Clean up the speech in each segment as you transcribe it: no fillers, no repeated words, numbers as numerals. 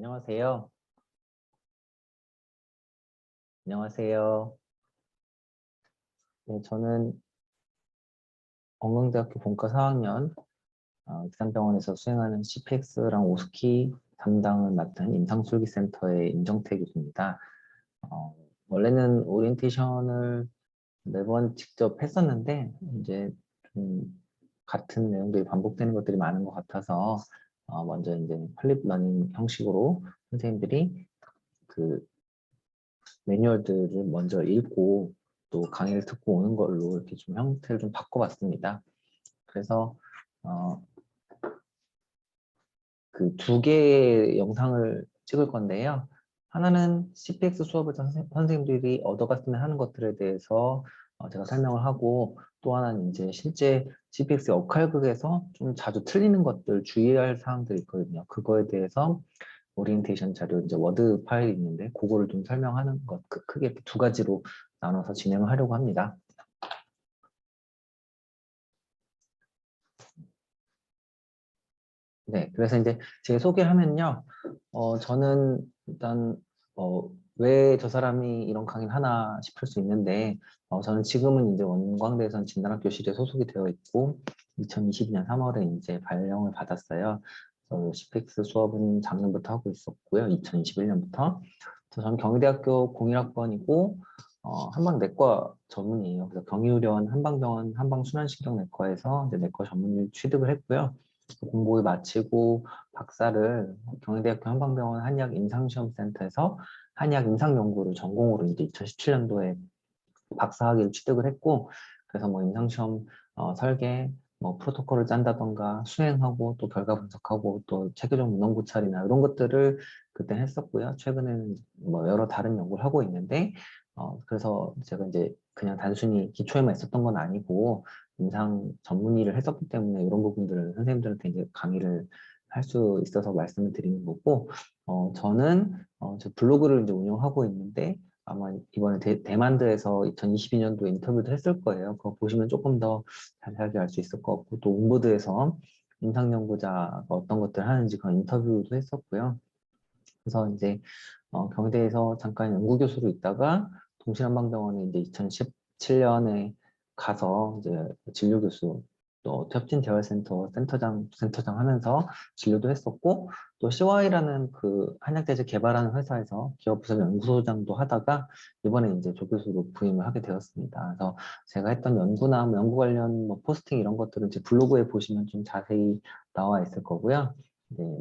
안녕하세요. 안녕하세요. 네, 저는 건강대학교 본과 4학년 익산병원에서 수행하는 CPX랑 오스키 담당을 맡은 임상술기센터의 임정태 교수입니다. 어, 원래는 오리엔테이션을 매번 직접 했었는데 이제 좀 같은 내용들이 반복되는 것들이 많은 것 같아서 먼저 이제 플립 러닝 형식으로 선생님들이 그 매뉴얼들을 먼저 읽고 또 강의를 듣고 오는 걸로 이렇게 좀 형태를 좀 바꿔봤습니다. 그래서 그 두 개의 영상을 찍을 건데요. 하나는 CPX 수업에서 선생님들이 얻어갔으면 하는 것들에 대해서 제가 설명을 하고, 또 하나는 이제 실제 CPX 역할극에서 좀 자주 틀리는 것들, 주의할 사항들이 있거든요. 그거에 대해서 오리엔테이션 자료 이제 워드 파일이 있는데 그거를 좀 설명하는 것, 크게 두 가지로 나눠서 진행을 하려고 합니다. 네, 그래서 이제 제 소개를 하면요. 저는 일단 왜 저 사람이 이런 강의를 하나 싶을 수 있는데, 저는 지금은 이제 원광대에선 진단학교실에 소속이 되어 있고 2022년 3월에 이제 발령을 받았어요. CPX 수업은 작년부터 하고 있었고요. 2021년부터. 저는 경희대학교 01학번이고 한방내과 전문이에요. 그래서 경희의료원 한방병원 한방순환신경내과에서 이제 내과 전문의를 취득을 했고요. 공부를 마치고 박사를 경희대학교 한방병원 한의학임상시험센터에서 한의학임상연구를 전공으로 이제 2017년도에 박사학위를 취득을 했고, 그래서 뭐 임상시험 설계, 뭐 프로토콜을 짠다던가 수행하고 또 결과 분석하고 또 체계적 문헌 고찰이나 이런 것들을 그때 했었고요. 최근에는 뭐 여러 다른 연구를 하고 있는데, 그래서 제가 이제 그냥 단순히 기초에만 있었던 건 아니고 임상 전문의를 했었기 때문에 이런 부분들을 선생님들한테 이제 강의를 할 수 있어서 말씀을 드리는 거고, 저는 저 블로그를 이제 운영하고 있는데 아마 이번에 대만드에서 2022년도 인터뷰도 했을 거예요. 그거 보시면 조금 더 자세하게 알 수 있을 것 같고, 또 옹보드에서 임상연구자가 어떤 것들을 하는지 그런 인터뷰도 했었고요. 그래서 이제 경희대에서 잠깐 연구교수로 있다가 동실한방병원에 이제 2017년에 가서 이제 진료교수 또 협진 재활센터 센터장 하면서 진료도 했었고, 또 CY라는 그 한약재질 개발하는 회사에서 기업부설 연구소장도 하다가 이번에 이제 조교수로 부임을 하게 되었습니다. 그래서 제가 했던 연구나 뭐 연구 관련 뭐 포스팅 이런 것들은 제 블로그에 보시면 좀 자세히 나와 있을 거고요. 네,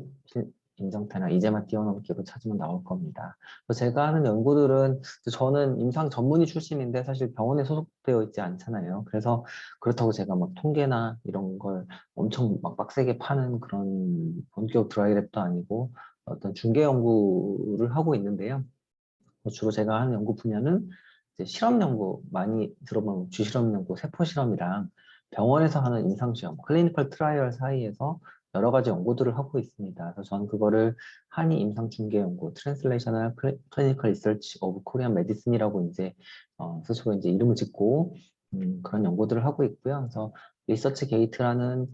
임정태나 이제만 뛰어넘기로 찾으면 나올 겁니다. 제가 하는 연구들은, 저는 임상 전문의 출신인데 사실 병원에 소속되어 있지 않잖아요. 그래서 그렇다고 제가 막 통계나 이런 걸 엄청 막 빡세게 파는 그런 본격 드라이랩도 아니고 어떤 중개 연구를 하고 있는데요. 주로 제가 하는 연구 분야는 이제 실험 연구, 많이 들어본 주실험 연구, 세포 실험이랑 병원에서 하는 임상 시험, 클리니컬 트라이얼 사이에서 여러 가지 연구들을 하고 있습니다. 그래서 저는 그거를 한의 임상 중개 연구, 트랜슬레이셔널 클리니컬 리서치 오브 코리안 메디슨이라고 이제 스스로 이제 이름을 짓고 그런 연구들을 하고 있고요. 그래서 리서치 게이트라는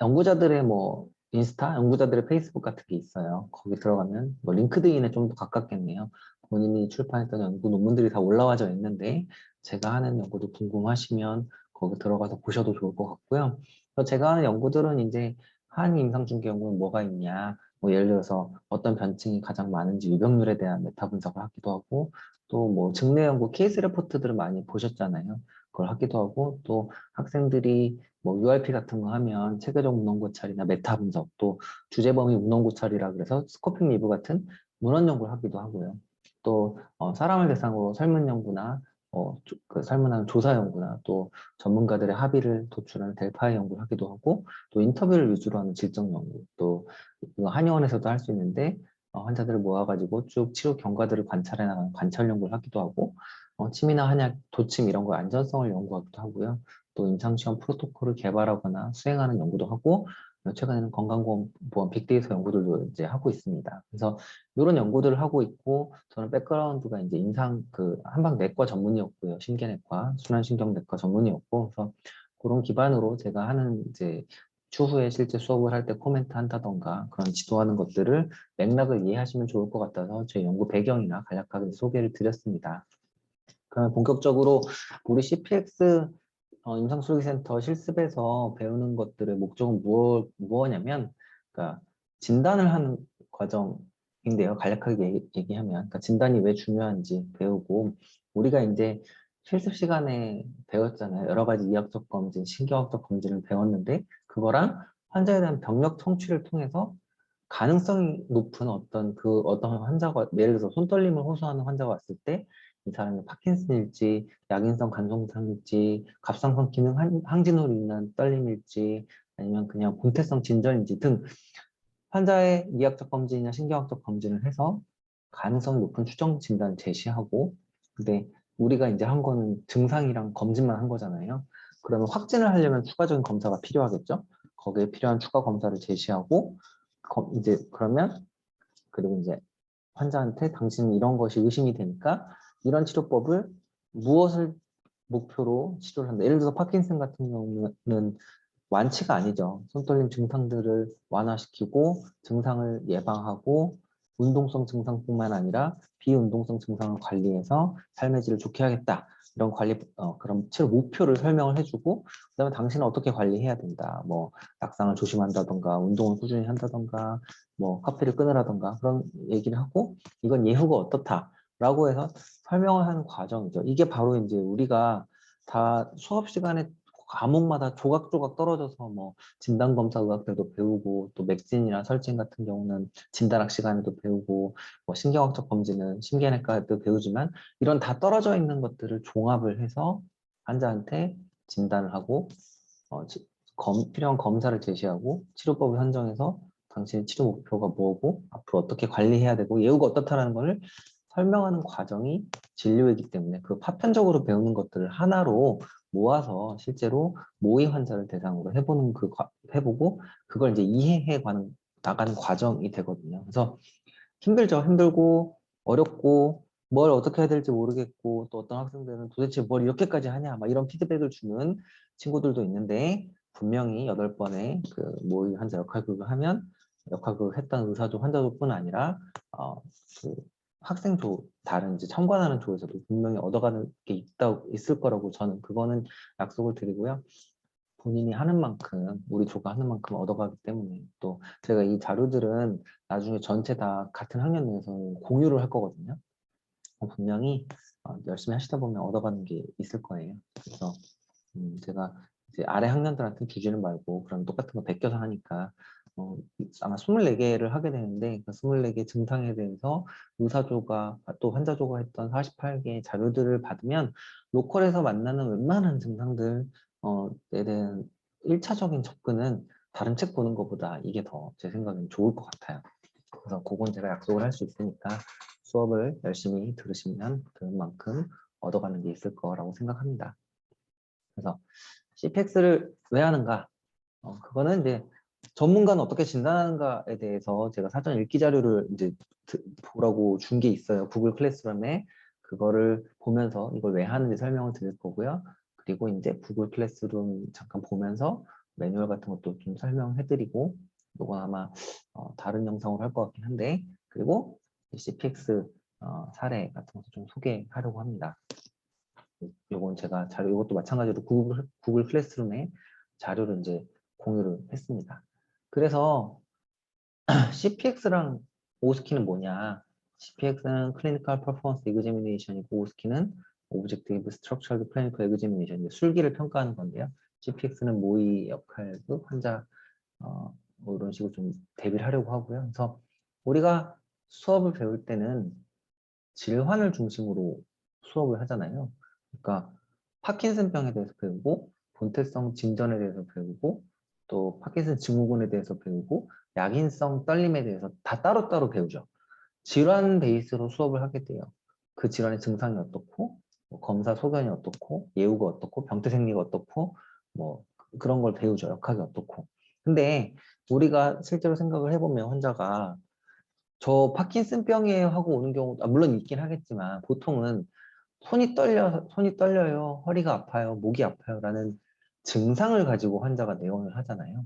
연구자들의 뭐 인스타, 연구자들의 페이스북 같은 게 있어요. 거기 들어가면 뭐 링크드인에 좀 더 가깝겠네요. 본인이 출판했던 연구 논문들이 다 올라와져 있는데, 제가 하는 연구도 궁금하시면 거기 들어가서 보셔도 좋을 것 같고요. 그래서 제가 하는 연구들은 이제 한의 임상중개 연구는 뭐가 있냐, 뭐 예를 들어서 어떤 변증이 가장 많은지 유병률에 대한 메타 분석을 하기도 하고, 또 뭐 증례 연구 케이스 레포트들을 많이 보셨잖아요. 그걸 하기도 하고, 또 학생들이 뭐 URP 같은 거 하면 체계적 문헌 고찰이나 메타 분석, 또 주제 범위 문헌 고찰이라 그래서 스코핑 리뷰 같은 문헌 연구를 하기도 하고요. 또 사람을 대상으로 설문 연구나 그 설문하는 조사 연구나 또 전문가들의 합의를 도출하는 델파이 연구를 하기도 하고, 또 인터뷰를 위주로 하는 질적 연구, 또 이거 한의원에서도 할 수 있는데 환자들을 모아가지고 쭉 치료 경과들을 관찰해 나가는 관찰 연구를 하기도 하고, 침이나 한약, 도침 이런 거 안전성을 연구하기도 하고요. 또 임상시험 프로토콜을 개발하거나 수행하는 연구도 하고, 최근에는 건강보험 빅데이터 연구들도 이제 하고 있습니다. 그래서 이런 연구들을 하고 있고, 저는 백그라운드가 이제 임상 그 한방내과 전문의였고요. 심계내과, 순환신경내과 전문의였고, 그래서 그런 기반으로 제가 하는 이제 추후에 실제 수업을 할 때 코멘트 한다던가 그런 지도하는 것들을 맥락을 이해하시면 좋을 것 같아서 제 연구 배경이나 간략하게 소개를 드렸습니다. 그러면 본격적으로 우리 CPX 임상술기센터 실습에서 배우는 것들의 목적은 무엇냐면, 그러니까 진단을 하는 과정인데요. 간략하게 얘기하면, 그러니까 진단이 왜 중요한지 배우고, 우리가 이제 실습 시간에 배웠잖아요. 여러 가지 이학적 검진, 신경학적 검진을 배웠는데, 그거랑 환자에 대한 병력 청취를 통해서 가능성이 높은 어떤 환자가, 예를 들어서 손떨림을 호소하는 환자가 왔을 때, 이 사람이 파킨슨일지, 약인성 간성상일지, 갑상선 기능 항진으로 인한 떨림일지, 아니면 그냥 본태성 진전인지 등 환자의 이학적 검진이나 신경학적 검진을 해서 가능성이 높은 추정 진단을 제시하고, 근데 우리가 이제 한 거는 증상이랑 검진만 한 거잖아요. 그러면 확진을 하려면 추가적인 검사가 필요하겠죠. 거기에 필요한 추가 검사를 제시하고, 이제 그러면 그리고 이제 환자한테 당신은 이런 것이 의심이 되니까 이런 치료법을 무엇을 목표로 치료를 한다. 예를 들어서 파킨슨 같은 경우는 완치가 아니죠. 손떨림 증상들을 완화시키고 증상을 예방하고 운동성 증상뿐만 아니라 비운동성 증상을 관리해서 삶의 질을 좋게 하겠다. 이런 그런 치료 목표를 설명을 해주고, 그다음에 당신은 어떻게 관리해야 된다. 뭐 낙상을 조심한다던가, 운동을 꾸준히 한다던가, 뭐 커피를 끊으라던가 그런 얘기를 하고, 이건 예후가 어떻다라고 해서 설명을 하는 과정이죠. 이게 바로 이제 우리가 다 수업 시간에 과목마다 조각조각 떨어져서 뭐 진단검사 의학들도 배우고, 또 맥진이나 설진 같은 경우는 진단학 시간에도 배우고, 뭐 신경학적 검진은 심경외과도 배우지만, 이런 다 떨어져 있는 것들을 종합을 해서 환자한테 진단을 하고, 필요한 검사를 제시하고 치료법을 선정해서 당신의 치료 목표가 뭐고 앞으로 어떻게 관리해야 되고 예후가 어떻다라는 것을 설명하는 과정이 진료이기 때문에, 그 파편적으로 배우는 것들을 하나로 모아서 실제로 모의 환자를 대상으로 해보고 그걸 이제 나가는 과정이 되거든요. 그래서 힘들죠. 힘들고 어렵고 뭘 어떻게 해야 될지 모르겠고, 또 어떤 학생들은 도대체 뭘 이렇게까지 하냐 막 이런 피드백을 주는 친구들도 있는데, 분명히 8번의 그 모의 환자 역할극을 하면 역할극을 했던 의사조 환자조뿐 아니라 그 학생조, 다른 이제 참관하는 조에서도 분명히 얻어가는 게 있을 거라고 저는 그거는 약속을 드리고요. 본인이 하는 만큼, 우리 조가 하는 만큼 얻어가기 때문에, 또 제가 이 자료들은 나중에 전체 다 같은 학년 내에서 공유를 할 거거든요. 분명히 열심히 하시다 보면 얻어가는 게 있을 거예요. 그래서 제가 이제 아래 학년들한테 주지는 말고 그럼 똑같은 거 베껴서 하니까 아마 24개를 하게 되는데, 그 24개 증상에 대해서 의사조가 또 환자조가 했던 48개의 자료들을 받으면 로컬에서 만나는 웬만한 증상들에 대한 1차적인 접근은 다른 책 보는 것보다 이게 더 제 생각엔 좋을 것 같아요. 그래서 그건 제가 약속을 할 수 있으니까 수업을 열심히 들으시면 들은 만큼 얻어가는 게 있을 거라고 생각합니다. 그래서 CPX를 왜 하는가? 그거는 이제 전문가는 어떻게 진단하는가에 대해서 제가 사전 읽기 자료를 이제 보라고 준 게 있어요. 구글 클래스룸에 그거를 보면서 이걸 왜 하는지 설명을 드릴 거고요. 그리고 이제 구글 클래스룸 잠깐 보면서 매뉴얼 같은 것도 좀 설명해드리고, 이건 아마 다른 영상으로 할 것 같긴 한데, 그리고 CPX 사례 같은 것도 좀 소개하려고 합니다. 요건 제가 이것도 마찬가지로 구글 클래스룸에 자료를 이제 공유를 했습니다. 그래서 CPX랑 오스키는 뭐냐? CPX는 Clinical Performance Examination이고, 오스키는 Objective Structured Clinical Examination, 술기를 평가하는 건데요. CPX는 모의 역할극 환자 뭐 이런 식으로 좀 대비를 하려고 하고요. 그래서 우리가 수업을 배울 때는 질환을 중심으로 수업을 하잖아요. 그러니까 파킨슨병에 대해서 배우고, 본태성 진전에 대해서 배우고, 또 파킨슨 증후군에 대해서 배우고, 약인성 떨림에 대해서 다 따로따로 배우죠. 질환 베이스로 수업을 하게 돼요. 그 질환의 증상이 어떻고, 뭐 검사 소견이 어떻고, 예후가 어떻고, 병태 생리가 어떻고, 뭐 그런 걸 배우죠. 역학이 어떻고. 근데 우리가 실제로 생각을 해보면 환자가 저 파킨슨병이에요 하고 오는 경우, 물론 있긴 하겠지만, 보통은 손이 떨려요, 허리가 아파요, 목이 아파요 라는 증상을 가지고 환자가 내원을 하잖아요.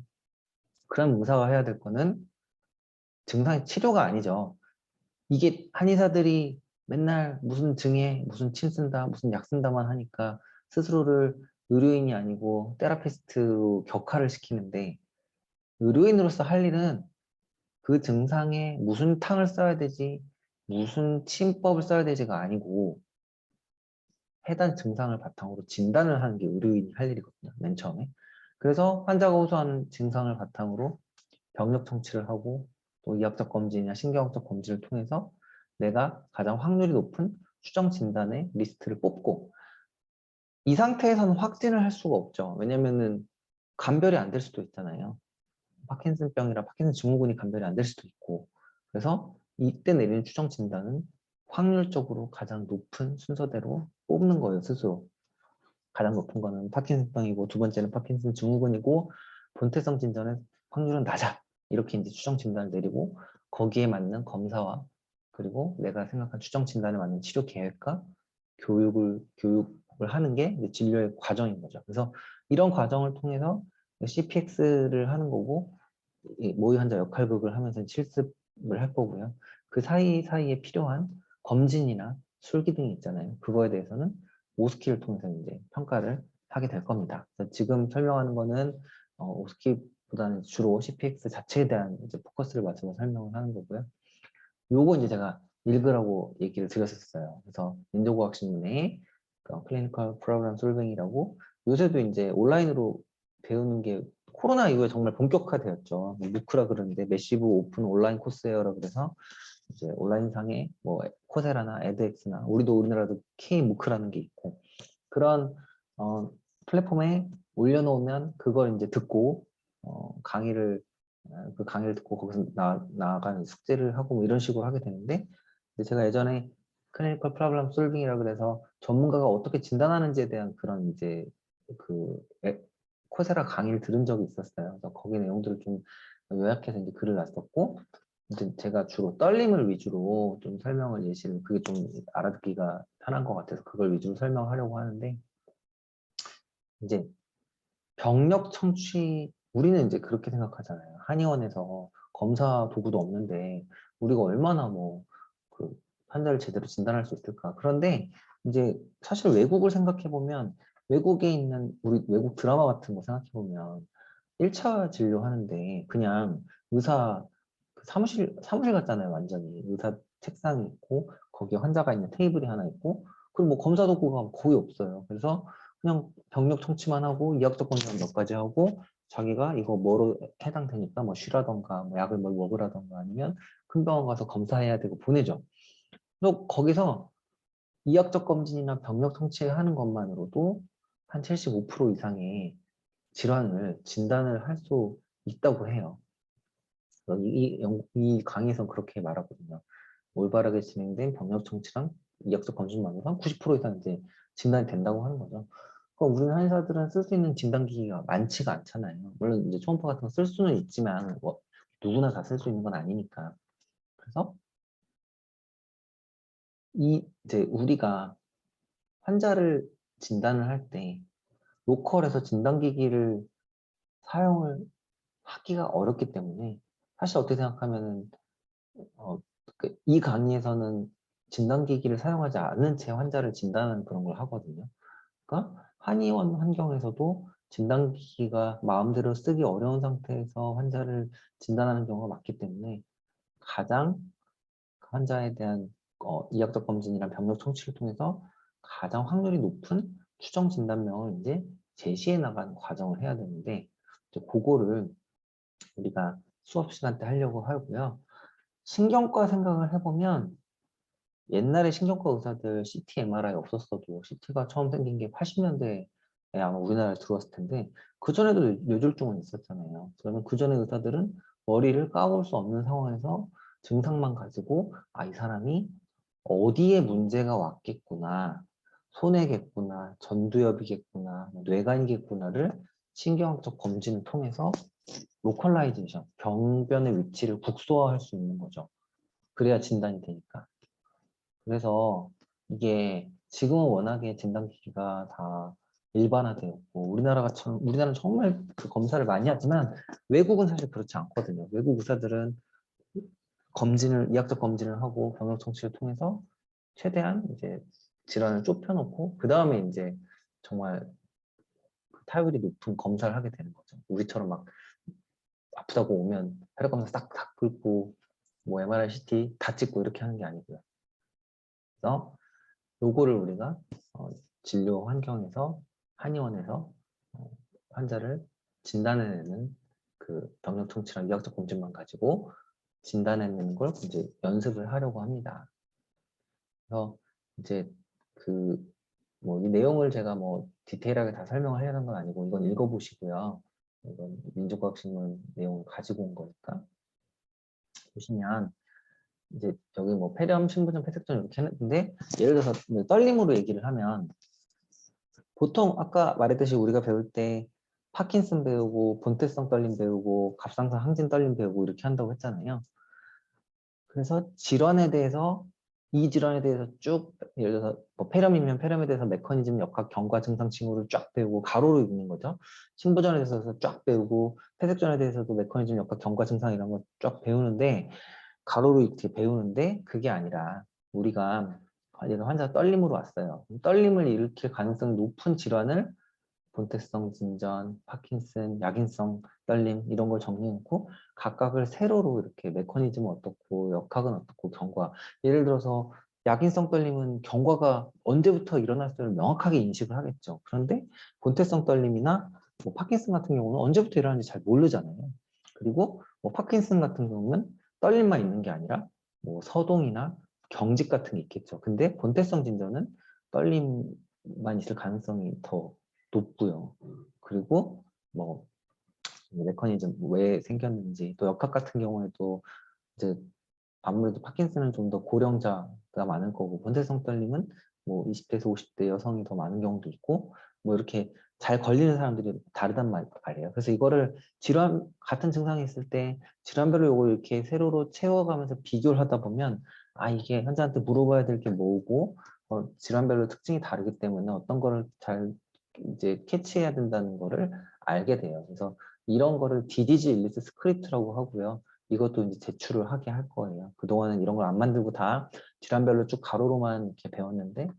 그럼 의사가 해야 될 거는 증상의 치료가 아니죠. 이게 한의사들이 맨날 무슨 증에 무슨 침 쓴다, 무슨 약 쓴다만 하니까 스스로를 의료인이 아니고 테라피스트로 격하를 시키는데 의료인으로서 할 일은 그 증상에 무슨 탕을 써야 되지, 무슨 침법을 써야 되지가 아니고 해당 증상을 바탕으로 진단을 하는 게 의료인이 할 일이거든요. 맨 처음에. 그래서 환자가 호소하는 증상을 바탕으로 병력 청취를 하고 또 의학적 검진이나 신경학적 검진을 통해서 내가 가장 확률이 높은 추정 진단의 리스트를 뽑고 이 상태에서는 확진을 할 수가 없죠. 왜냐면은 감별이 안 될 수도 있잖아요. 파킨슨병이라 파킨슨 증후군이 감별이 안 될 수도 있고 그래서 이때 내리는 추정 진단은 확률적으로 가장 높은 순서대로 뽑는 거예요, 스스로. 가장 높은 거는 파킨슨병이고 두 번째는 파킨슨 증후군이고 본태성 진단의 확률은 낮아. 이렇게 이제 추정 진단을 내리고 거기에 맞는 검사와 그리고 내가 생각한 추정 진단에 맞는 치료 계획과 교육을 하는 게 이제 진료의 과정인 거죠. 그래서 이런 과정을 통해서 CPX를 하는 거고 이 모의 환자 역할극을 하면서 실습을 할 거고요. 그 사이사이에 필요한 검진이나 술기 등이 있잖아요. 그거에 대해서는 오스키를 통해서 이제 평가를 하게 될 겁니다. 그래서 지금 설명하는 거는 오스키보다는 주로 CPX 자체에 대한 이제 포커스를 맞춰서 설명을 하는 거고요. 요거 이제 제가 읽으라고 얘기를 드렸었어요. 그래서 인도과학신문에 클리니컬 프로그램 솔빙이라고 요새도 이제 온라인으로 배우는 게 코로나 이후에 정말 본격화되었죠. 무크라 그러는데 매시브 오픈 온라인 코스웨어라 그래서 이제 온라인상에 뭐 코세라나 에드엑스나 우리나라도 K 무크라는 게 있고 그런 플랫폼에 올려놓으면 그걸 이제 듣고 그 강의를 듣고 거기서 나아가는 숙제를 하고 뭐 이런 식으로 하게 되는데 제가 예전에 클리니컬 프로블럼 솔빙이라 그래서 전문가가 어떻게 진단하는지에 대한 그런 이제 그 코세라 강의를 들은 적이 있었어요. 그래서 거기 내용들을 좀 요약해서 이제 글을 놨었고 이제 제가 주로 떨림을 위주로 좀 설명을 예시를 그게 좀 알아듣기가 편한 것 같아서 그걸 위주로 설명하려고 하는데 이제 병력 청취 우리는 이제 그렇게 생각하잖아요. 한의원에서 검사 도구도 없는데 우리가 얼마나 뭐 그 환자를 제대로 진단할 수 있을까? 그런데 이제 사실 외국을 생각해 보면 외국에 있는 우리 외국 드라마 같은 거 생각해 보면 1차 진료하는데 그냥 의사 그 사무실 같잖아요, 완전히. 의사 책상이 있고 거기에 환자가 있는 테이블이 하나 있고 그리고 뭐 검사 도구가 거의 없어요. 그래서 그냥 병력 청취만 하고 이학적 검사 몇 가지 하고 자기가 이거 뭐로 해당되니까 뭐 쉬라던가 뭐 약을 뭘 먹으라던가 아니면 큰 병원 가서 검사해야 되고 보내죠. 또 거기서 이학적 검진이나 병력 청취하는 것만으로도 한 75% 이상의 질환을 진단을 할 수 있다고 해요. 이 강의에서 그렇게 말하거든요. 올바르게 진행된 병력 청취랑 이학적 검진만으로 한 90% 이상 이제 진단이 된다고 하는 거죠. 그럼 우리 한의사들은 쓸 수 있는 진단기기가 많지가 않잖아요. 물론 이제 초음파 같은 거 쓸 수는 있지만 뭐 누구나 다 쓸 수 있는 건 아니니까. 그래서 이제 우리가 환자를 진단을 할 때 로컬에서 진단기기를 사용을 하기가 어렵기 때문에 사실 어떻게 생각하면은 이 강의에서는 진단기기를 사용하지 않은 채 환자를 진단하는 그런 걸 하거든요. 그러니까 한의원 환경에서도 진단기기가 마음대로 쓰기 어려운 상태에서 환자를 진단하는 경우가 많기 때문에 가장 환자에 대한 이학적 검진이나 병력 청취를 통해서 가장 확률이 높은 추정 진단명을 이제 제시해 나가는 과정을 해야 되는데 이제 그거를 우리가 수업 시간 때 하려고 하고요. 신경과 생각을 해보면 옛날에 신경과 의사들 CT, MRI 없었어도 CT가 처음 생긴 게 80년대에 아마 우리나라에 들어왔을 텐데 그전에도 뇌졸중은 있었잖아요. 그러면 그전에 의사들은 머리를 까볼 수 없는 상황에서 증상만 가지고 이 사람이 어디에 문제가 왔겠구나, 손해겠구나, 전두엽이겠구나, 뭐 뇌간이겠구나를 신경학적 검진을 통해서 로컬라이제이션, 병변의 위치를 국소화할 수 있는 거죠. 그래야 진단이 되니까. 그래서 이게 지금은 워낙에 진단기기가 다 일반화되었고 우리나라는 정말 그 검사를 많이 하지만 외국은 사실 그렇지 않거든요. 외국 의사들은 이학적 검진을 하고 병역 청취를 통해서 최대한 이제 질환을 좁혀놓고 그 다음에 이제 정말 타율이 높은 검사를 하게 되는 거죠. 우리처럼 막 아프다고 오면 혈액 검사 싹 긁고 뭐 MRI, CT 다 찍고 이렇게 하는 게 아니고요. 그래서 요거를 우리가 진료 환경에서 한의원에서 환자를 진단해내는 그 병력 통치랑 이학적 검진만 가지고 진단해내는 걸 이제 연습을 하려고 합니다. 그래서 이제 그 뭐 이 내용을 제가 뭐 디테일하게 다 설명을 하려는 건 아니고 이건 읽어보시고요. 이건 민족과학신문 내용을 가지고 온 거니까 보시면 이제 여기 뭐 폐렴, 신부전, 폐색전 이렇게 했는데 예를 들어서 떨림으로 얘기를 하면 보통 아까 말했듯이 우리가 배울 때 파킨슨 배우고 본태성 떨림 배우고 갑상선 항진 떨림 배우고 이렇게 한다고 했잖아요. 그래서 이 질환에 대해서 쭉 예를 들어서 뭐 폐렴이면 폐렴에 대해서 메커니즘, 역학, 경과, 증상, 징후를 쫙 배우고 가로로 읽는 거죠. 신부전에 대해서 쫙 배우고 폐색전에 대해서도 메커니즘, 역학, 경과, 증상 이런 거 쫙 배우는데 가로로 이렇게 배우는데 그게 아니라 우리가 환자가 떨림으로 왔어요. 떨림을 일으킬 가능성이 높은 질환을 본태성 진전, 파킨슨, 약인성 떨림 이런 걸 정리해놓고 각각을 세로로 이렇게 메커니즘은 어떻고 역학은 어떻고 경과 예를 들어서 약인성 떨림은 경과가 언제부터 일어났을지를 명확하게 인식을 하겠죠. 그런데 본태성 떨림이나 뭐 파킨슨 같은 경우는 언제부터 일어나는지 잘 모르잖아요. 그리고 뭐 파킨슨 같은 경우는 떨림만 있는 게 아니라 뭐 서동이나 경직 같은 게 있겠죠. 근데 본태성 진전은 떨림만 있을 가능성이 더 높고요. 그리고 뭐 메커니즘 왜 생겼는지 또 역학 같은 경우에도 이제 아무래도 파킨슨은 좀 더 고령자가 많을 거고 본태성 떨림은 뭐 20대에서 50대 여성이 더 많은 경우도 있고 뭐 이렇게 잘 걸리는 사람들이 다르단 말이에요. 그래서 이거를 질환 같은 증상이 있을 때 질환별로 이걸 이렇게 세로로 채워가면서 비교를 하다 보면 아 이게 환자한테 물어봐야 될 게 뭐고 질환별로 특징이 다르기 때문에 어떤 거를 잘 이제 캐치해야 된다는 거를 알게 돼요. 그래서 이런 거를 디디즈 일리스 스크립트라고 하고요. 이것도 이제 제출을 하게 할 거예요. 그동안은 이런 걸 안 만들고 다 질환별로 쭉 가로로만 이렇게 배웠는데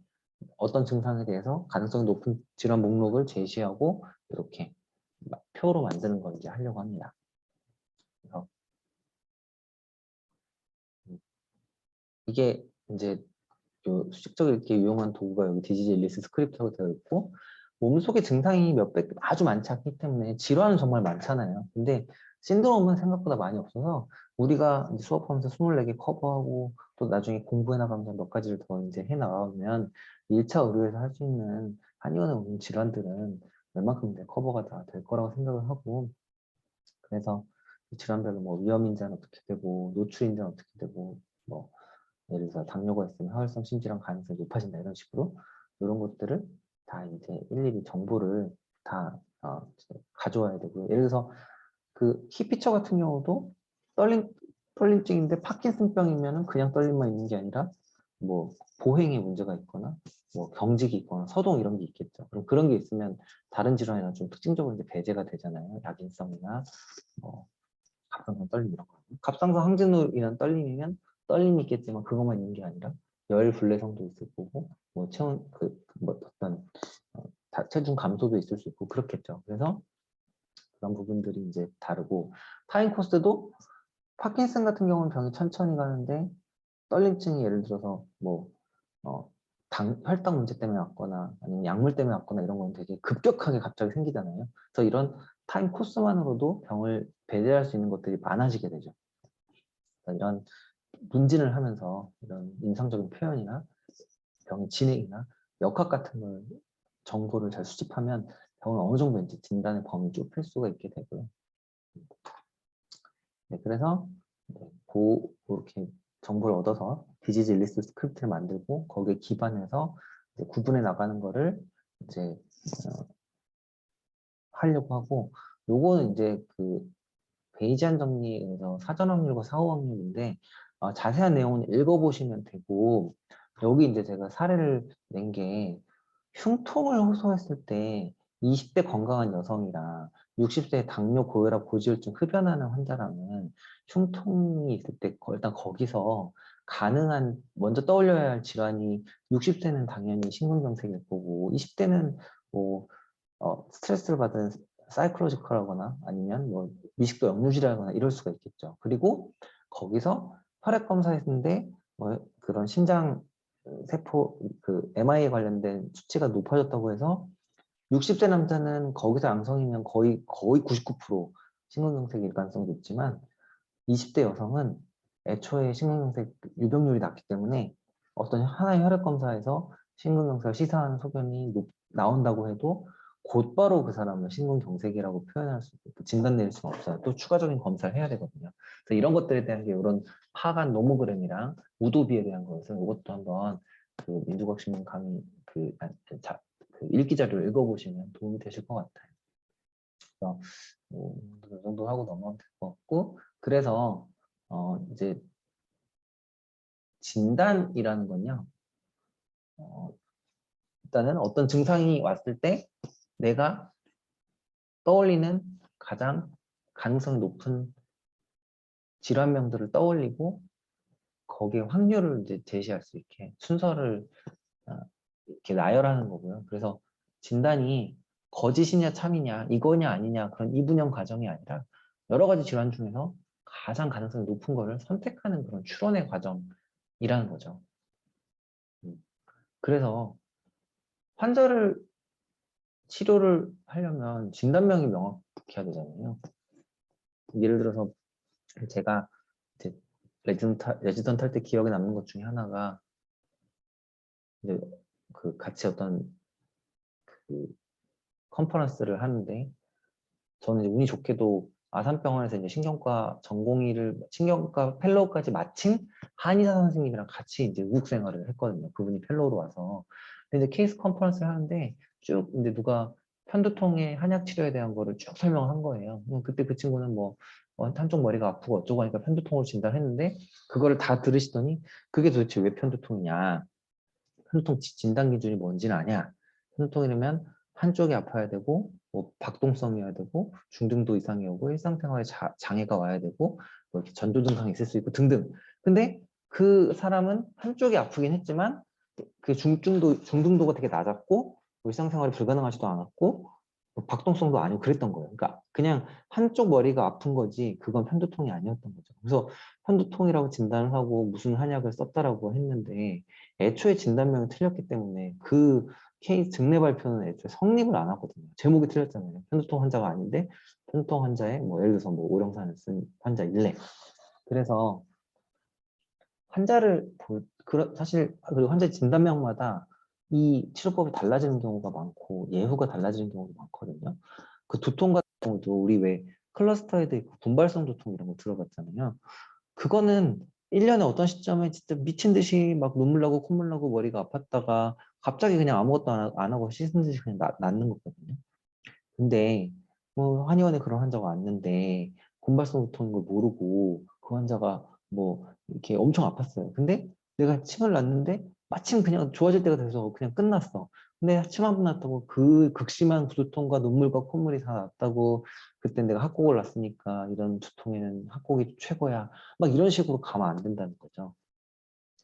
어떤 증상에 대해서 가능성이 높은 질환 목록을 제시하고 이렇게 표로 만드는 걸 이제 하려고 합니다. 그래서 이게 이제 수직적 읽기에 유용한 도구가 여기 디지즈 일리스 스크립트라고 되어 있고 몸속의 증상이 몇백 아주 많지 않기 때문에 질환은 정말 많잖아요. 근데 신드롬은 생각보다 많이 없어서 우리가 이제 수업하면서 24개 커버하고 또 나중에 공부해 나가면서 몇 가지를 더 이제 해 나가면 1차 의료에서 할 수 있는 한의원에 오는 질환들은 웬만큼 이제 커버가 다 될 거라고 생각을 하고 그래서 이 질환별로 뭐 위험 인자는 어떻게 되고 노출 인자는 어떻게 되고 뭐 예를 들어서 당뇨가 있으면 하월성 심질환 가능성이 높아진다 이런 식으로 이런 것들을 다 이제 일일이 정보를 다 가져와야 되고요. 예를 들어서 그 히피처 같은 경우도 떨림증인데 파킨슨병이면은 그냥 떨림만 있는 게 아니라 뭐 보행에 문제가 있거나 뭐 경직이 있거나 서동 이런 게 있겠죠. 그럼 그런 게 있으면 다른 질환이나 좀 특징적으로 이제 배제가 되잖아요. 약인성이나 뭐 갑상선 떨림 이런 거. 갑상선 항진으로 인한 떨림이면 떨림이 있겠지만 그것만 있는 게 아니라 열 불내성도 있을 거고 뭐 체온 뭐 어떤 체중 감소도 있을 수 있고 그렇겠죠. 그래서 그런 부분들이 이제 다르고 타임 코스도 파킨슨 같은 경우는 병이 천천히 가는데 떨림증이 예를 들어서 뭐 혈당 문제 때문에 왔거나 아니면 약물 때문에 왔거나 이런 건 되게 급격하게 갑자기 생기잖아요. 그래서 이런 타임 코스만으로도 병을 배제할 수 있는 것들이 많아지게 되죠. 그러니까 이런 문진을 하면서 이런 임상적인 표현이나 병의 진행이나 역학 같은 걸 정보를 잘 수집하면 병은 어느 정도 이제 진단의 범위 좁힐 수가 있게 되고요. 네, 그래서 그렇게 정보를 얻어서 디지즈 리스트 스크립트를 만들고 거기에 기반해서 이제 구분해 나가는 거를 이제 하려고 하고 요거는 이제 그 베이지안 정리에서 사전 확률과 사후 확률인데 자세한 내용은 읽어보시면 되고 여기 이제 제가 사례를 낸 게 흉통을 호소했을 때 20대 건강한 여성이랑 60세 당뇨, 고혈압, 고지혈증 흡연하는 환자랑은 흉통이 있을 때 일단 거기서 가능한 먼저 떠올려야 할 질환이 60세는 당연히 심근경색일 거고 20대는 뭐 스트레스를 받은 사이클로지컬하거나 아니면 뭐 미식도 역류질하거나 이럴 수가 있겠죠. 그리고 거기서 혈액 검사했는데 뭐 그런 심장 세포 그 MI에 관련된 수치가 높아졌다고 해서 60세 남자는 거기서 양성이면 거의 99% 심근경색일 가능성이 높지만 20대 여성은 애초에 심근경색 유병률이 낮기 때문에 어떤 하나의 혈액 검사에서 심근경색을 시사하는 소견이 나온다고 해도 곧바로 그 사람을 심근경색이라고 표현할 수, 진단 내릴 수는 없어요. 또 추가적인 검사를 해야 되거든요. 그래서 이런 것들에 대한 게 이런 파간 노모그램이랑 우도비에 대한 것은 이것도 한번 그 민주국신문 강의 그 읽기 자료를 읽어보시면 도움이 되실 것 같아요. 그래서 이 정도 하고 넘어가면 될 것 같고 그래서 이제 진단이라는 건요. 일단은 어떤 증상이 왔을 때 내가 떠올리는 가장 가능성이 높은 질환명들을 떠올리고 거기에 확률을 이제 제시할 수 있게 순서를 이렇게 나열하는 거고요. 그래서 진단이 거짓이냐 참이냐 이거냐 아니냐 그런 이분형 과정이 아니라 여러 가지 질환 중에서 가장 가능성이 높은 거를 선택하는 그런 추론의 과정이라는 거죠. 그래서 환자를 치료를 하려면 진단명이 명확해야 되잖아요. 예를 들어서 제가 이제 레지던트 할 때 기억에 남는 것 중에 하나가 이제 그 같이 어떤 그 컨퍼런스를 하는데 저는 이제 운이 좋게도 아산병원에서 이제 신경과 펠로우까지 마친 한의사 선생님이랑 같이 이제 우국 생활을 했거든요. 그분이 펠로우로 와서. 근데 이제 케이스 컨퍼런스를 하는데 쭉 이제 누가 편두통의 한약 치료에 대한 거를 쭉 설명한 거예요. 그때 그 친구는 뭐 한쪽 머리가 아프고 어쩌고 하니까 편두통으로 진단했는데 그거를 다 들으시더니 그게 도대체 왜 편두통이냐? 편두통 진단 기준이 뭔지는 아냐? 편두통이라면 한쪽이 아파야 되고 뭐 박동성이어야 되고 중등도 이상이 오고 일상생활에 장애가 와야 되고 뭐 이렇게 전조 증상이 있을 수 있고 등등. 근데 그 사람은 한쪽이 아프긴 했지만 그 중등도가 되게 낮았고 뭐 일상생활이 불가능하지도 않았고 뭐 박동성도 아니고 그랬던 거예요. 그러니까 그냥 한쪽 머리가 아픈 거지 그건 편두통이 아니었던 거죠. 그래서 편두통이라고 진단을 하고 무슨 한약을 썼다라고 했는데 애초에 진단명이 틀렸기 때문에 그 케이스 증례 발표는 애초에 성립을 안 하거든요. 제목이 틀렸잖아요. 편두통 환자가 아닌데 편두통 환자의 뭐 예를 들어서 뭐 오령산을 쓴 환자 일례. 그래서 사실 그리고 환자 진단명마다 이 치료법이 달라지는 경우가 많고 예후가 달라지는 경우도 많거든요. 그 두통 같은 경우도 우리 왜 클러스터에도 있고 분발성 두통 이런 거 들어봤잖아요. 그거는 1년에 어떤 시점에 진짜 미친 듯이 막 눈물 나고 콧물 나고 머리가 아팠다가 갑자기 그냥 아무것도 안 하고 씻은 듯이 그냥 낫는 거거든요. 근데 뭐 한의원에 그런 환자가 왔는데 곰발성 두통인 걸 모르고 그 환자가 뭐 이렇게 엄청 아팠어요. 근데 내가 침을 놨는데 마침 그냥 좋아질 때가 돼서 그냥 끝났어. 근데 침 한 번 났다고 그 극심한 두통과 눈물과 콧물이 다 났다고 그때 내가 합곡을 놨으니까 이런 두통에는 합곡이 최고야. 막 이런 식으로 가면 안 된다는 거죠.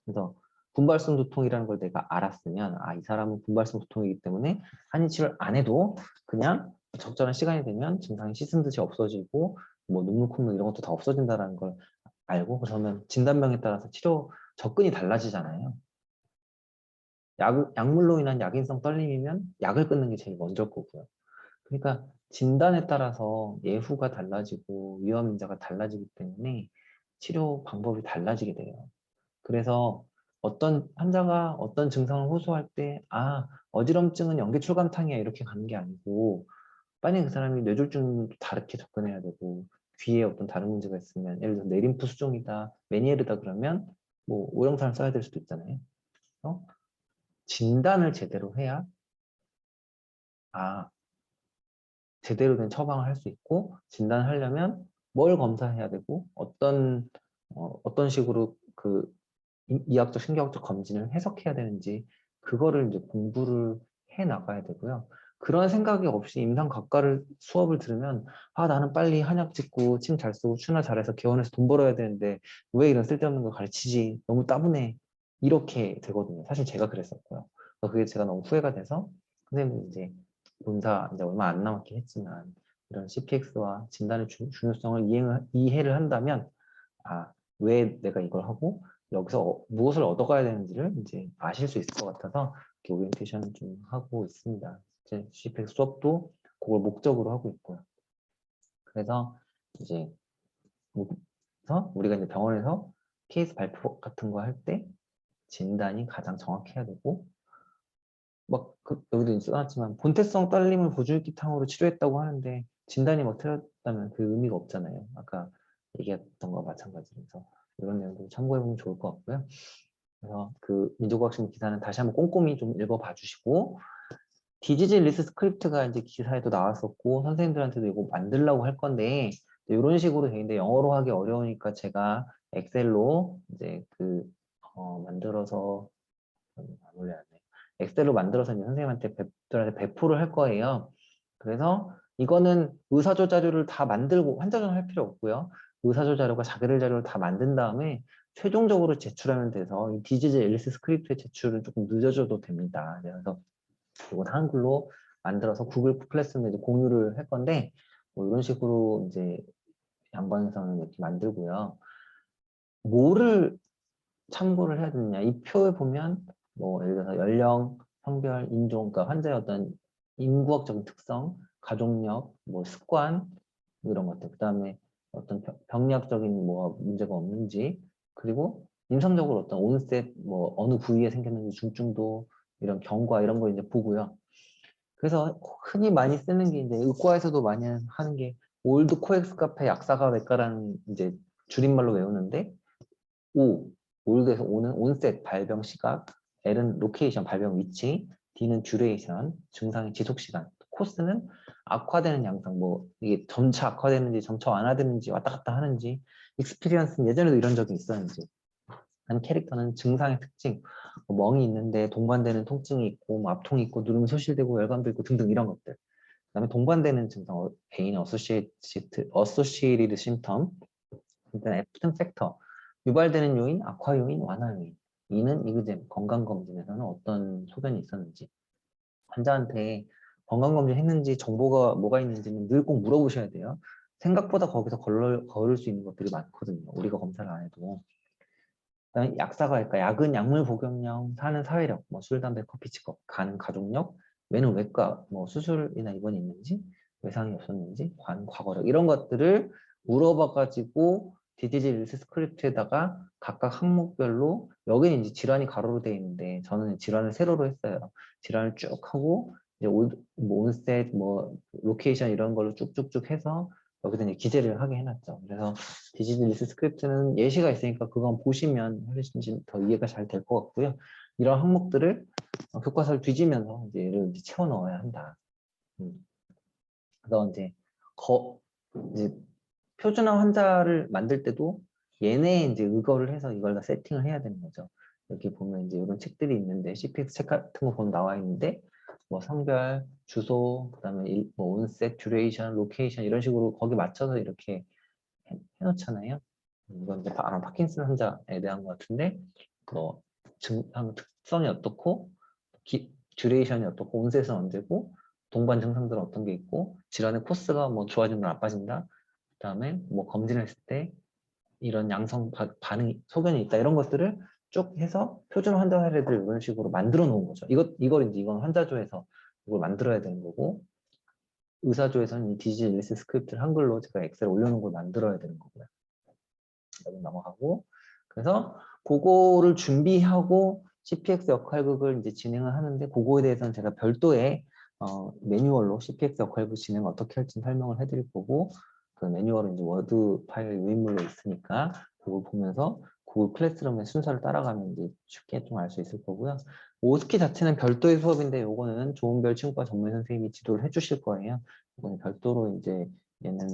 그래서 분발성 두통이라는 걸 내가 알았으면 이 사람은 분발성 두통이기 때문에 한의 치료를 안 해도 그냥 적절한 시간이 되면 증상이 씻은 듯이 없어지고 뭐 눈물 콧물 이런 것도 다 없어진다는 걸 알고 그러면 진단명에 따라서 치료 접근이 달라지잖아요. 약물로 인한 약인성 떨림이면 약을 끊는 게 제일 먼저일 거고요. 그러니까 진단에 따라서 예후가 달라지고 위험 인자가 달라지기 때문에 치료 방법이 달라지게 돼요. 그래서 어떤 환자가 어떤 증상을 호소할 때 어지럼증은 연계출감탕이야 이렇게 가는 게 아니고 만약에 그 사람이 뇌졸중도 다르게 접근해야 되고 귀에 어떤 다른 문제가 있으면 예를 들어 내림프 수종이다 메니에르다 그러면 뭐 오령산을 써야 될 수도 있잖아요. 그래서 진단을 제대로 해야 아 제대로 된 처방을 할 수 있고 진단을 하려면 뭘 검사해야 되고 어떤 식으로 그 이학적 신경학적 검진을 해석해야 되는지 그거를 이제 공부를 해 나가야 되고요. 그런 생각이 없이 임상각과를 수업을 들으면 아 나는 빨리 한약 짓고 침 잘 쓰고 추나 잘해서 개원해서 돈 벌어야 되는데 왜 이런 쓸데없는 걸 가르치지? 너무 따분해. 이렇게 되거든요. 사실 제가 그랬었고요. 그래서 그게 제가 너무 후회가 돼서 선생님은 이제 본사 이제 얼마 안 남았긴 했지만 이런 CPX와 진단의 중요성을 이해를 한다면 아, 왜 내가 이걸 하고 여기서 무엇을 얻어가야 되는지를 이제 아실 수 있을 것 같아서 이렇게 오리엔테이션을 좀 하고 있습니다. 이제 CPX 수업도 그걸 목적으로 하고 있고요. 그래서 이제 그래서 우리가 이제 병원에서 케이스 발표 같은 거 할 때 진단이 가장 정확해야 되고 막 여기도 이제 써놨지만 본태성 딸림을 보조익기탕으로 치료했다고 하는데 진단이 막 틀렸다면 그 의미가 없잖아요. 아까 얘기했던 거와 마찬가지로 서 이런 내용도 참고해보면 좋을 것 같고요. 그래서 그 민족학심 기사는 다시 한번 꼼꼼히 좀 읽어봐 주시고 디지즈 리스 스크립트가 이제 기사에도 나왔었고 선생님들한테도 이거 만들려고 할 건데 이런 식으로 돼 있는데 영어로 하기 어려우니까 제가 엑셀로 이제 만들어서 안 올려야 돼. 엑셀로 만들어서 이제 선생님한테 들한테 배포를 할 거예요. 그래서 이거는 의사조 자료를 다 만들고 환자전 할 필요 없고요. 의사조 자료가 자기들 자료를 다 만든 다음에 최종적으로 제출하면 돼서 이 디지즈 앨리스 스크립트의 제출은 조금 늦어져도 됩니다. 그래서 이건 한글로 만들어서 구글 클래스룸에 이제 공유를 할 건데 뭐 이런 식으로 이제 양방에서는 이렇게 만들고요. 뭐를 참고를 해야 되느냐. 이 표에 보면 뭐 예를 들어서 연령, 성별, 인종, 그러니까 환자의 어떤 인구학적인 특성, 가족력, 뭐 습관 이런 것들. 그다음에 어떤 병리학적인 뭐 문제가 없는지, 그리고 임상적으로 어떤 온셋 뭐 어느 부위에 생겼는지 중증도 이런 경과 이런 거 이제 보고요. 그래서 흔히 많이 쓰는 게 이제 의과에서도 많이 하는 게 올드 코엑스 카페 약사가 외과라는 이제 줄임말로 외우는데 O, 올드에서 O는 온셋 발병 시각, L은 로케이션 발병 위치, D는 듀레이션 증상의 지속 시간, 코스는 악화되는 양상 뭐 이게 점차 악화되는지 점차 완화되는지 왔다 갔다 하는지 익스피리언스는 예전에도 이런 적이 있었는지 한 캐릭터는 증상의 특징 뭐 멍이 있는데 동반되는 통증이 있고 뭐 압통이 있고 누르면 소실되고 열감도 있고 등등 이런 것들 그다음에 동반되는 증상 개인 어소시에이티드 심텀 일단 F등 팩터 유발되는 요인, 악화 요인, 완화 요인. 이는 이그잼 건강검진에서는 어떤 소견이 있었는지 환자한테 건강검진 했는지 정보가 뭐가 있는지는 늘 꼭 물어보셔야 돼요. 생각보다 거기서 걸을 수 있는 것들이 많거든요. 우리가 검사를 안 해도. 그다음에 약사가 할까? 약은 약물 복용량, 사는 사회력, 뭐 술, 담배, 커피, 직업, 간은 가족력, 외는 외과, 뭐 수술이나 입원이 있는지, 외상이 없었는지, 과거력 이런 것들을 물어봐가지고 디디즈 릴스 스크립트에다가 각각 항목별로 여기는 이제 질환이 가로로 되어 있는데 저는 질환을 세로로 했어요. 질환을 쭉 하고 이제 뭐 온셋, 뭐 로케이션 이런 걸로 쭉쭉쭉 해서 여기다 이제 기재를 하게 해놨죠. 그래서 디지즈 리스 스크립트는 예시가 있으니까 그건 보시면 훨씬 더 이해가 잘 될 것 같고요. 이런 항목들을 교과서를 뒤지면서 이제 얘를 이제 채워 넣어야 한다. 그래서 이제 표준화 환자를 만들 때도 얘네 이제 의거를 해서 이걸 다 세팅을 해야 되는 거죠. 여기 보면 이제 이런 책들이 있는데 CPX 책 같은 거 보면 나와 있는데 뭐 성별, 주소, 그다음에 뭐 온셋, 듀레이션, 로케이션 이런 식으로 거기 맞춰서 이렇게 해놓잖아요. 이건 이제 아마 파킨슨 환자에 대한 것 같은데 뭐 증상 특성이 어떻고 듀레이션이 어떻고 온셋은 언제고 동반 증상들은 어떤 게 있고 질환의 코스가 뭐 좋아진다 나빠진다 그다음에 뭐 검진을 했을 때 이런 양성 반응이 소견이 있다 이런 것들을 쭉 해서 표준 환자 사례들 이런 식으로 만들어 놓은 거죠. 이걸 이제 이건 환자조에서 이걸 만들어야 되는 거고 의사조에서는 이 디지즈 리스 스크립트를 한글로 제가 엑셀에 올려놓은 걸 만들어야 되는 거고요. 여기 넘어가고 그래서 그거를 준비하고 CPX 역할극을 이제 진행을 하는데 그거에 대해서는 제가 별도의 매뉴얼로 CPX 역할극 진행 어떻게 할지 설명을 해드릴 거고 그 매뉴얼은 이제 워드 파일 유인물로 있으니까 그걸 보면서 구글 클래스룸의 순서를 따라가면 이제 쉽게 좀 알 수 있을 거고요. 오스키 자체는 별도의 수업인데 요거는 좋은별 친구과 전문 선생님이 지도를 해주실 거예요. 이거는 별도로 이제 얘는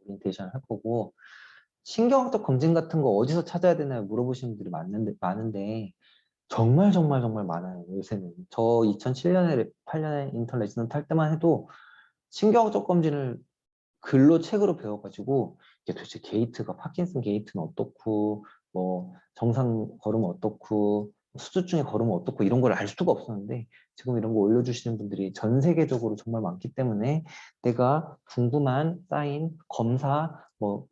오리엔테이션 할 거고 신경학적 검진 같은 거 어디서 찾아야 되나요? 물어보시는 분들이 많은데 정말 정말 정말 많아요. 요새는. 저 2007년에 8년에 인턴 레지던트 할 때만 해도 신경학적 검진을 글로 책으로 배워가지고 이게 도대체 게이트가 파킨슨 게이트는 어떻고 뭐 정상 걸으면 어떻고 수두증에 걸으면 어떻고 이런 걸 알 수가 없었는데 지금 이런 거 올려주시는 분들이 전 세계적으로 정말 많기 때문에 내가 궁금한 사인 검사 뭐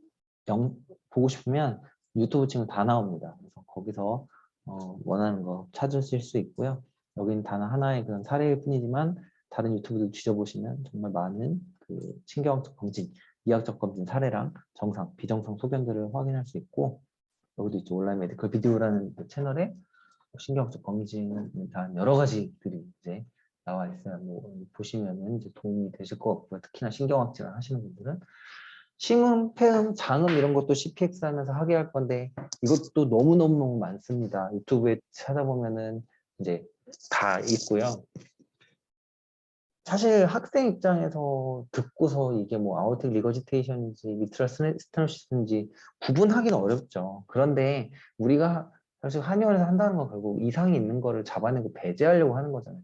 보고 싶으면 유튜브 치면 다 나옵니다. 그래서 거기서 원하는 거 찾으실 수 있고요. 여기는 단 하나의 그런 사례일 뿐이지만 다른 유튜브들 뒤져보시면 정말 많은 그 신경학적 검진, 이학적 검진 사례랑 정상, 비정상 소견들을 확인할 수 있고 여기도 이제 온라인 메디컬 비디오라는 그 채널에 신경학적 검진을 다 여러 가지들이 이제 나와 있어요. 뭐 보시면은 이제 도움이 되실 것 같고요. 특히나 신경학 질환 하시는 분들은 심음, 폐음, 장음 이런 것도 CPX 하면서 하게 할 건데 이것도 너무너무 많습니다. 유튜브에 찾아보면은 이제 다 있고요. 사실 학생 입장에서 듣고서 이게 뭐 아우틱 리거지테이션인지 미트랄 스테노시스인지 구분하기는 어렵죠. 그런데 우리가 사실 한의원에서 한다는 건 결국 이상이 있는 거를 잡아내고 배제하려고 하는 거잖아요.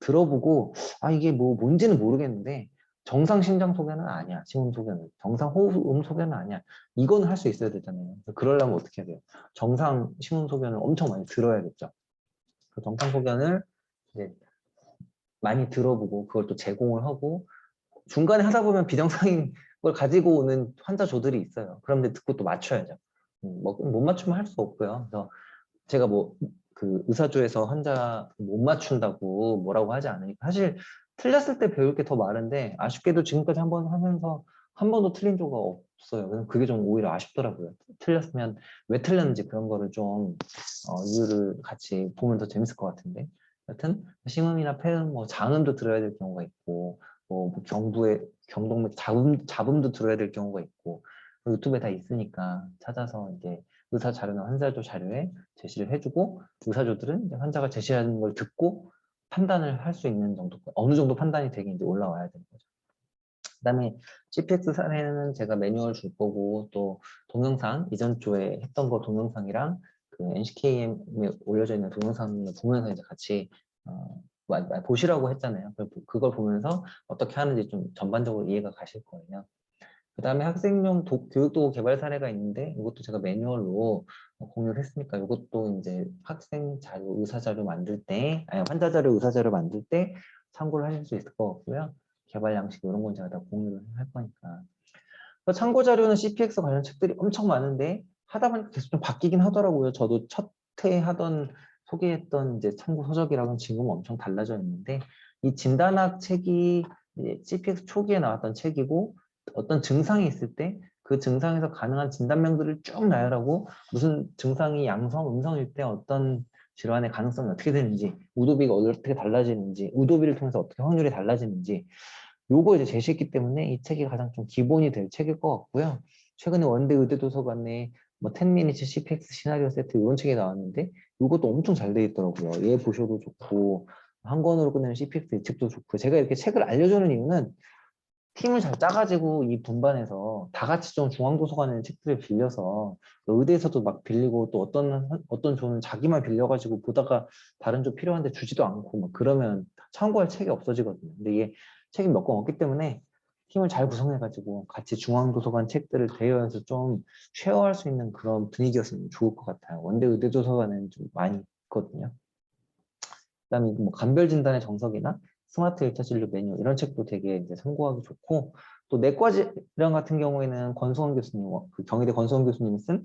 들어보고 아 이게 뭐 뭔지는 모르겠는데 정상 심장 소견은 아니야. 심음 소견은. 정상 호흡 소견은 아니야. 이건 할 수 있어야 되잖아요. 그러려면 어떻게 해야 돼요? 정상 심음 소견을 엄청 많이 들어야겠죠. 그 정상 소견을 이제 많이 들어보고 그걸 또 제공을 하고 중간에 하다 보면 비정상인 걸 가지고 오는 환자조들이 있어요. 그런데 듣고 또 맞춰야죠. 못 맞추면 할 수 없고요. 그래서 제가 뭐 그 의사조에서 환자 못 맞춘다고 뭐라고 하지 않으니까 사실 틀렸을 때 배울 게 더 많은데 아쉽게도 지금까지 한 번 하면서 한 번도 틀린 적가 없어요. 그래서 그게 좀 오히려 아쉽더라고요. 틀렸으면 왜 틀렸는지 그런 거를 좀 이유를 같이 보면 더 재밌을 것 같은데 여튼 심음이나 폐음, 뭐 장음도 들어야 될 경우가 있고 뭐 경부의 경동맥 잡음도 들어야 될 경우가 있고 유튜브에 다 있으니까 찾아서 이제 의사 자료나 환자조 자료에 제시를 해주고 의사조들은 이제 환자가 제시하는 걸 듣고 판단을 할 수 있는 정도 어느 정도 판단이 되게 이제 올라와야 되는 거죠. 그다음에 CPX 사례는 제가 매뉴얼 줄 거고 또 동영상 이전 주에 했던 거 동영상이랑 그 NCKM에 올려져 있는 동영상을 보면서 이제 같이 보시라고 했잖아요. 그걸 보면서 어떻게 하는지 좀 전반적으로 이해가 가실 거예요. 그 다음에 학생용 교육도구 개발 사례가 있는데 이것도 제가 매뉴얼로 공유를 했으니까 이것도 이제 학생 자료, 의사 자료 만들 때, 아니 환자 자료, 의사 자료 만들 때 참고를 하실 수 있을 것 같고요. 개발 양식 이런 건 제가 다 공유를 할 거니까. 참고 자료는 CPX 관련 책들이 엄청 많은데 하다 보니까 계속 좀 바뀌긴 하더라고요. 저도 첫 회 하던 소개했던 이제 참고 서적이랑은 지금 엄청 달라져 있는데 이 진단학 책이 CPX 초기에 나왔던 책이고 어떤 증상이 있을 때 그 증상에서 가능한 진단명들을 쭉 나열하고 무슨 증상이 양성, 음성일 때 어떤 질환의 가능성이 어떻게 되는지, 우도비가 어떻게 달라지는지, 우도비를 통해서 어떻게 확률이 달라지는지 요거 이제 제시했기 때문에 이 책이 가장 좀 기본이 될 책일 것 같고요. 최근에 원대 의대 도서관에 뭐 10미니츠 CPX 시나리오 세트 이런 책이 나왔는데 이것도 엄청 잘 돼 있더라고요. 얘 보셔도 좋고 한 권으로 끝내는 CPX 이 책도 좋고 제가 이렇게 책을 알려주는 이유는 팀을 잘 짜가지고 이 분반에서 다 같이 좀 중앙도서관에 있는 책들을 빌려서 의대에서도 막 빌리고 또 어떤 조는 자기만 빌려가지고 보다가 다른 조 필요한데 주지도 않고 막 그러면 참고할 책이 없어지거든요. 근데 이게 책이 몇 권 없기 때문에 팀을 잘 구성해가지고 같이 중앙도서관 책들을 대여해서 좀 쉐어할 수 있는 그런 분위기였으면 좋을 것 같아요. 원대 의대 도서관에는 좀 많이 있거든요. 그다음에 뭐 간별 진단의 정석이나 스마트 1차 진료 메뉴 이런 책도 되게 이제 참고하기 좋고 또 내과 질환 같은 경우에는 권수원 교수님, 그 경희대 권수원 교수님이 쓴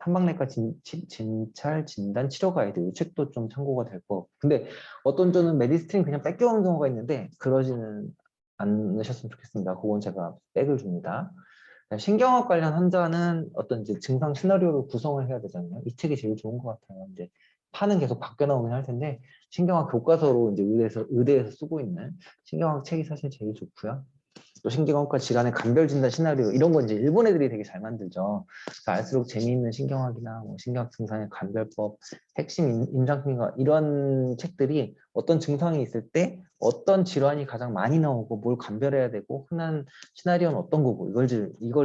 한방내과 진찰 진단 치료 가이드 이 책도 좀 참고가 될 거. 근데 어떤 조는 메디스트림 그냥 뺏겨오는 경우가 있는데 그러지는 않으셨으면 좋겠습니다. 그건 제가 백을 줍니다. 신경학 관련 환자는 어떤 이제 증상 시나리오를 구성을 해야 되잖아요. 이 책이 제일 좋은 것 같아요. 이제 판은 계속 바뀌어 나오긴 할 텐데 신경학 교과서로 이제 의대에서 쓰고 있는 신경학 책이 사실 제일 좋고요. 또 신경학과 질환의 간별 진단 시나리오 이런 건 이제 일본 애들이 되게 잘 만들죠. 그래서 알수록 재미있는 신경학이나 뭐 신경학 증상의 간별법, 핵심 임상신경 이런 책들이 어떤 증상이 있을 때 어떤 질환이 가장 많이 나오고 뭘 간별해야 되고 흔한 시나리오는 어떤 거고 이걸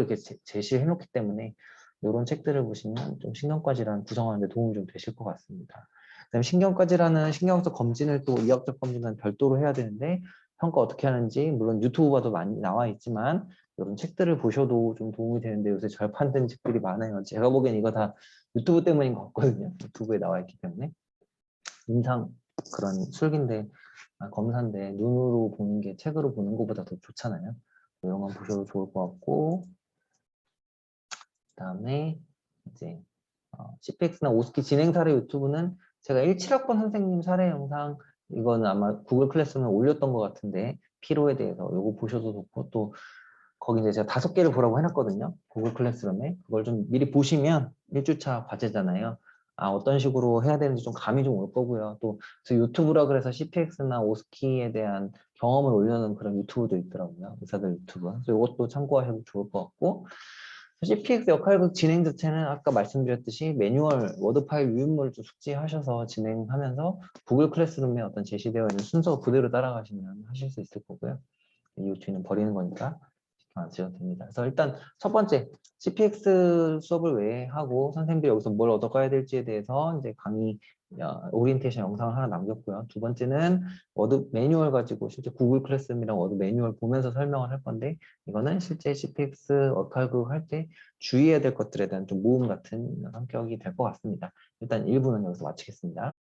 이렇게 제시해 놓기 때문에 이런 책들을 보시면 좀 신경과 질환 구성하는 데 도움이 좀 되실 것 같습니다. 그다음에 신경과지라는 신경학적 검진을 또 의학적 검진과는 별도로 해야 되는데 평가 어떻게 하는지 물론 유튜브 봐도 많이 나와 있지만 이런 책들을 보셔도 좀 도움이 되는데 요새 절판된 책들이 많아요. 제가 보기엔 이거 다 유튜브 때문인 것 같거든요. 유튜브에 나와 있기 때문에. 임상 그런 술기인데 검사인데 눈으로 보는 게 책으로 보는 것보다 더 좋잖아요. 이런 건 보셔도 좋을 것 같고 그다음에 이제 CPX나 오스키 진행 사례 유튜브는 제가 17학번 선생님 사례 영상 이거는 아마 구글 클래스룸에 올렸던 것 같은데 피로에 대해서 이거 보셔도 좋고 또 거기 이제 제가 5개를 보라고 해놨거든요. 구글 클래스룸에 그걸 좀 미리 보시면 1주차 과제잖아요. 어떤 식으로 해야 되는지 좀 감이 좀 올 거고요. 또 유튜브라 그래서 CPX나 오스키에 대한 경험을 올려놓은 그런 유튜브도 있더라고요. 의사들 유튜브. 그래서 이것도 참고하셔도 좋을 것 같고 CPX 역할극 진행 자체는 아까 말씀드렸듯이 매뉴얼, 워드 파일 유인물을 좀 숙지하셔서 진행하면서 구글 클래스룸에 어떤 제시되어 있는 순서 그대로 따라가시면 하실 수 있을 거고요. 이 뒤는 버리는 거니까 신경 안 쓰셔도 됩니다. 그래서 일단 첫 번째 CPX 수업을 왜 하고 선생님들이 여기서 뭘 얻어가야 될지에 대해서 이제 강의 오리엔테이션 영상을 하나 남겼고요. 두 번째는 워드 매뉴얼 가지고 실제 구글 클래스룸이랑 워드 매뉴얼 보면서 설명을 할 건데 이거는 실제 CPX 역할극 할 때 주의해야 될 것들에 대한 좀 모음 같은 성격이 될 것 같습니다. 일단 1부는 여기서 마치겠습니다.